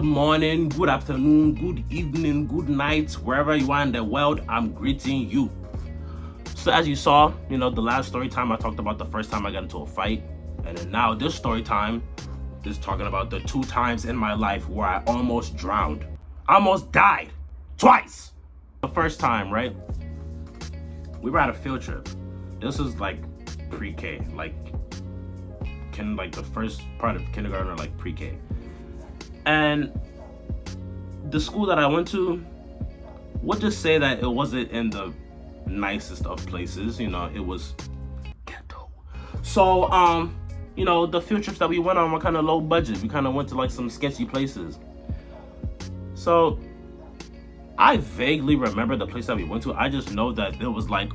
Good morning, good afternoon, good evening, good night, wherever you are in the world, I'm greeting you. So as you saw, the last story time I talked about the first time I got into a fight. And then now this story time is talking about the 2 times in my life where I almost drowned. I almost died. Twice. The first time, right? We were at a field trip. This is like pre-K, like the first part of kindergarten or like pre-K. And the school that I went to, we'll just say that it wasn't in the nicest of places, it was ghetto. So, the field trips that we went on were kind of low budget. We kind of went to like some sketchy places. So, I vaguely remember the place that we went to. I just know that there was like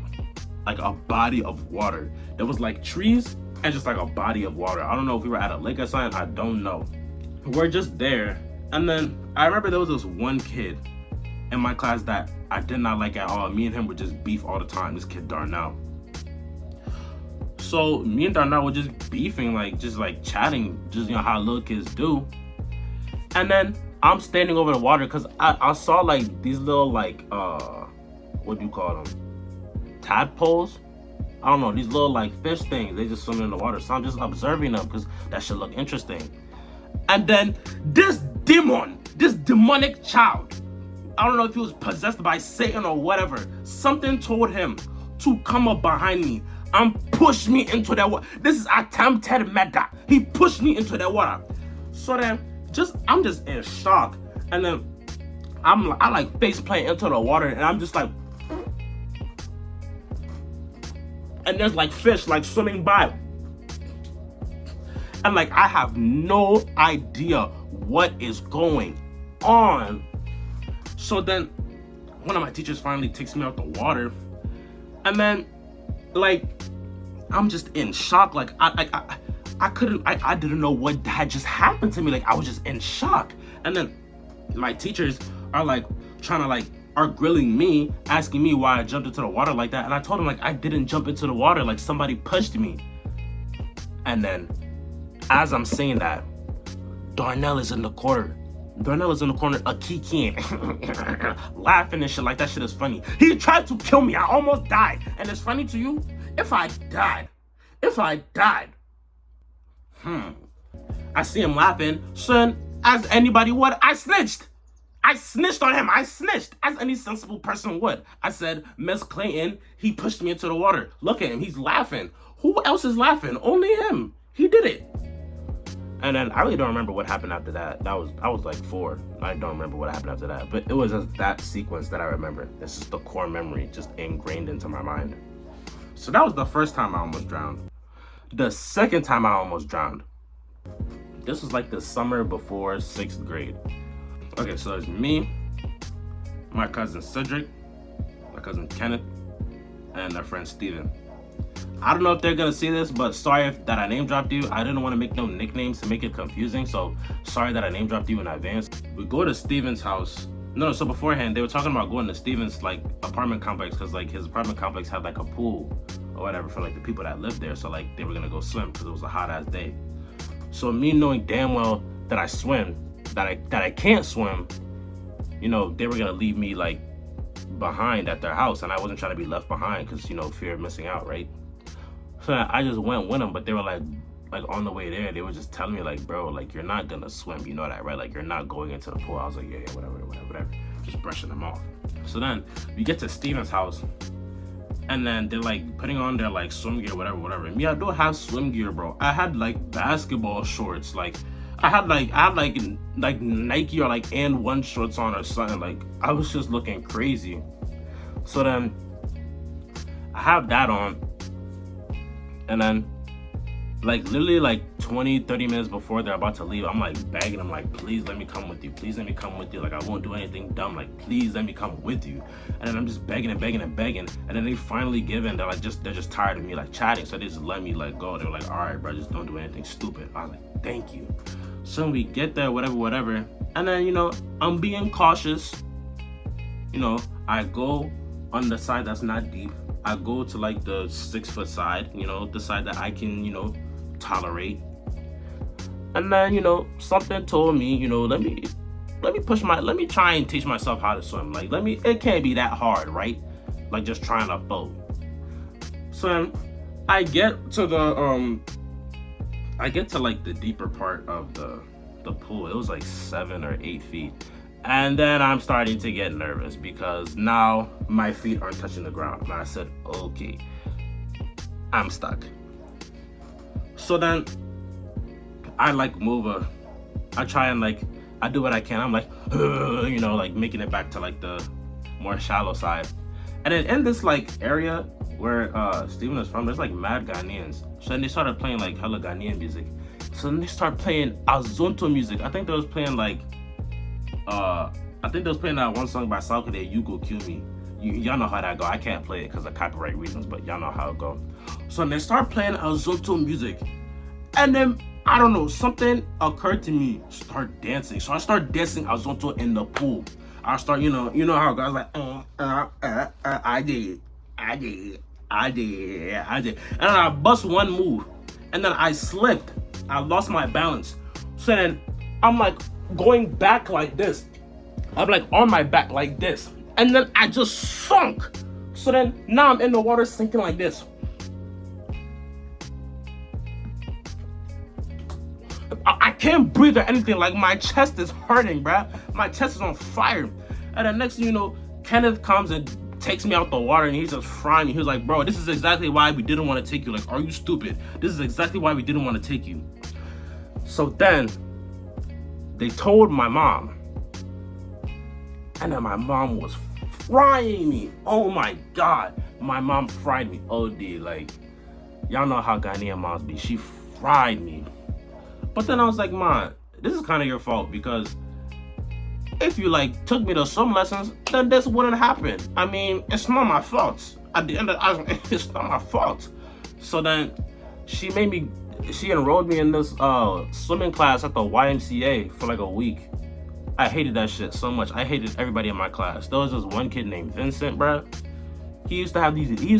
a body of water. There was like trees and just like a body of water. I don't know if we were at a lake or something. I don't know. We're just there. And then I remember there was this one kid in my class that I did not like at all. Me and him would just beef all the time. This kid Darnell. So me and Darnell were just beefing, just chatting, just how little kids do. And then I'm standing over the water because I saw like these little what do you call them? Tadpoles? I don't know, these little like fish things. They just swim in the water. So I'm just observing them because that should look interesting. And then this demonic child, I don't know if he was possessed by Satan or whatever, something told him to come up behind me and push me into that water. This is attempted murder. He pushed me into that water. So then I'm just in shock. And then I like face plant into the water and I'm just like, and there's like fish like swimming by. And like I have no idea what is going on. So then one of my teachers finally takes me out the water. And then I'm just in shock. Like I didn't know what had just happened to me. Like I was just in shock. And then my teachers are like are grilling me, asking me why I jumped into the water like that. And I told them I didn't jump into the water, like somebody pushed me. And then as I'm saying that, Darnell is in the corner. A kicking, laughing and shit like that shit is funny. He tried to kill me. I almost died. And it's funny to you? If I died, I see him laughing. Son, as anybody would, I snitched on him. I snitched as any sensible person would. I said, Miss Clayton, he pushed me into the water. Look at him. He's laughing. Who else is laughing? Only him. He did it. And then I really don't remember what happened after that. I was like 4. I don't remember what happened after that. But it was just that sequence that I remember. It's just the core memory just ingrained into my mind. So that was the first time I almost drowned. The second time I almost drowned, this was like the summer before 6th grade. Okay, so it's me, my cousin Cedric, my cousin Kenneth, and our friend Steven. I don't know if they're gonna see this, but sorry that I name dropped you. I didn't want to make no nicknames to make it confusing, so sorry that I name dropped you in advance. We go to Steven's house. So beforehand they were talking about going to Steven's apartment complex because his apartment complex had a pool or whatever for the people that lived there. So they were gonna go swim because it was a hot ass day. So me knowing damn well that I swim, that I can't swim, they were gonna leave me behind at their house, and I wasn't trying to be left behind because fear of missing out, right? So I just went with them, but they were like on the way there, they were just telling me bro, you're not gonna swim, you know that, right? You're not going into the pool. I was like, yeah, whatever, just brushing them off. So then we get to Steven's house, and then they're putting on their swim gear, whatever. And me, I don't have swim gear, bro. I had basketball shorts, I had Nike or and1 shorts on or something. I was just looking crazy. So then I have that on. And then literally 20-30 minutes before they're about to leave, I'm begging them, please let me come with you. I won't do anything dumb. Please let me come with you. And then I'm just begging. And then they finally give in. They're just tired of me chatting. So they just let me go. They're all right, bro, just don't do anything stupid. I was like, thank you. So we get there, whatever. And then, I'm being cautious. I go on the side that's not deep. I go to the 6 foot side, the side that I can, tolerate. And then, something told me, let me let me try and teach myself how to swim. Like, it can't be that hard, right? Like, just trying to float. So then I get to like the deeper part of the pool. It was like 7 or 8 feet. And then I'm starting to get nervous because now my feet aren't touching the ground. And I said, okay, I'm stuck. So then I like I try and like, I do what I can. I'm like, you know, like making it back to like the more shallow side. And then in this like area where Steven is from, there's like mad Ghanaians. So then they started playing like hella Ghanaian music. So then they start playing Azonto music. I think they was playing like, that one song by Salkade, You Go Kill Me. Y'all know how that go. I can't play it because of copyright reasons, but y'all know how it go. So they start playing Azonto music. And then, I don't know, something occurred to me, start dancing. So I start dancing Azonto in the pool. I start, you know how it goes, like, I did. And then I bust one move. And then I slipped. I lost my balance. So then I'm like going back like this. I'm like on my back like this. And then I just sunk. So then now I'm in the water sinking like this. I can't breathe or anything. Like, my chest is hurting, bruh. My chest is on fire. And the next thing you know, Kenneth comes and takes me out the water and he's just frying me. He was like, bro, this is exactly why we didn't want to take you. Like, are you stupid? This is exactly why we didn't want to take you. So then they told my mom. And then my mom was frying me. Oh my God. My mom fried me. OD. Like, y'all know how Ghanaian moms be. She fried me. But then I was like, Mom, this is kind of your fault, because if you like took me to swim lessons, then this wouldn't happen. I mean, it's not my fault. At the end of the it's not my fault. So then she enrolled me in this swimming class at the YMCA for like a week. I hated that shit so much. I hated everybody in my class. There was this one kid named Vincent, bruh. He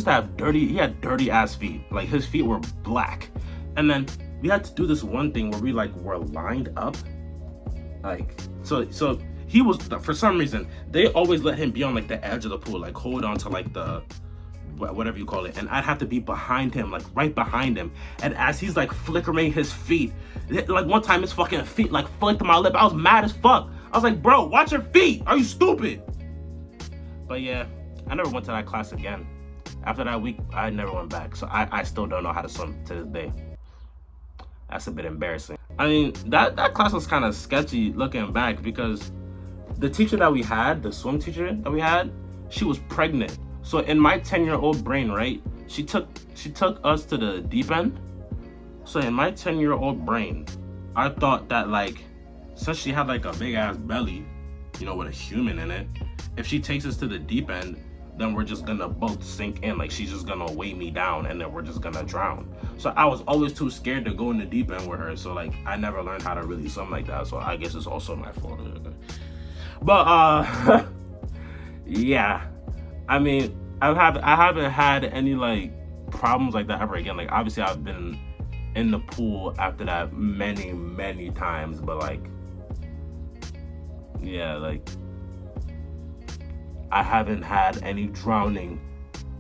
had dirty ass feet. Like, his feet were black. And then we had to do this one thing where we like were lined up. Like, so he was, for some reason, they always let him be on like the edge of the pool, like hold on to like the, whatever you call it. And I'd have to be behind him, like right behind him. And as he's like flickering his feet, like one time his fucking feet like flicked my lip. I was mad as fuck. I was like, bro, watch your feet. Are you stupid? But yeah, I never went to that class again. After that week, I never went back. So I still don't know how to swim to this day. That's a bit embarrassing. I mean, that class was kind of sketchy looking back, because the teacher that we had, the swim teacher that we had, she was pregnant. So in my 10-year-old brain, right, she took us to the deep end. So in my 10-year-old brain, I thought that, like, since she had like a big ass belly, you know, with a human in it, if she takes us to the deep end, then we're just gonna both sink in. Like, she's just gonna weigh me down and then we're just gonna drown. So I was always too scared to go in the deep end with her. So like, I never learned how to really swim like that. So I guess it's also my fault. But yeah, I mean, I haven't had any like problems like that ever again. Like, obviously I've been in the pool after that many times, but like, yeah, like, I haven't had any drowning,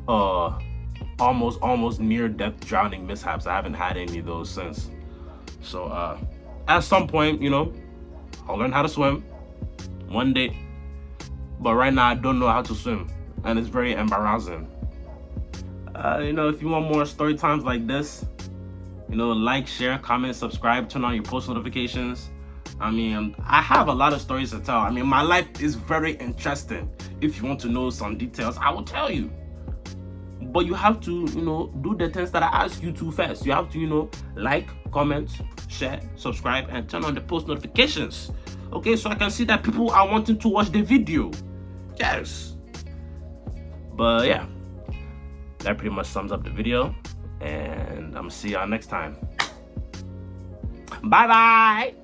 almost near death drowning mishaps. I haven't had any of those since. So at some point, you know, I'll learn how to swim one day. But right now I don't know how to swim, and it's very embarrassing. You know, if you want more story times like this, you know, like, share, comment, subscribe, turn on your post notifications. I mean, I have a lot of stories to tell. I mean, my life is very interesting. If you want to know some details, I will tell you. But you have to, you know, do the things that I ask you to first. You have to, you know, like, comment, share, subscribe, and turn on the post notifications. Okay, so I can see that people are wanting to watch the video. Yes. But yeah, that pretty much sums up the video. And I'm gonna see y'all next time. Bye-bye.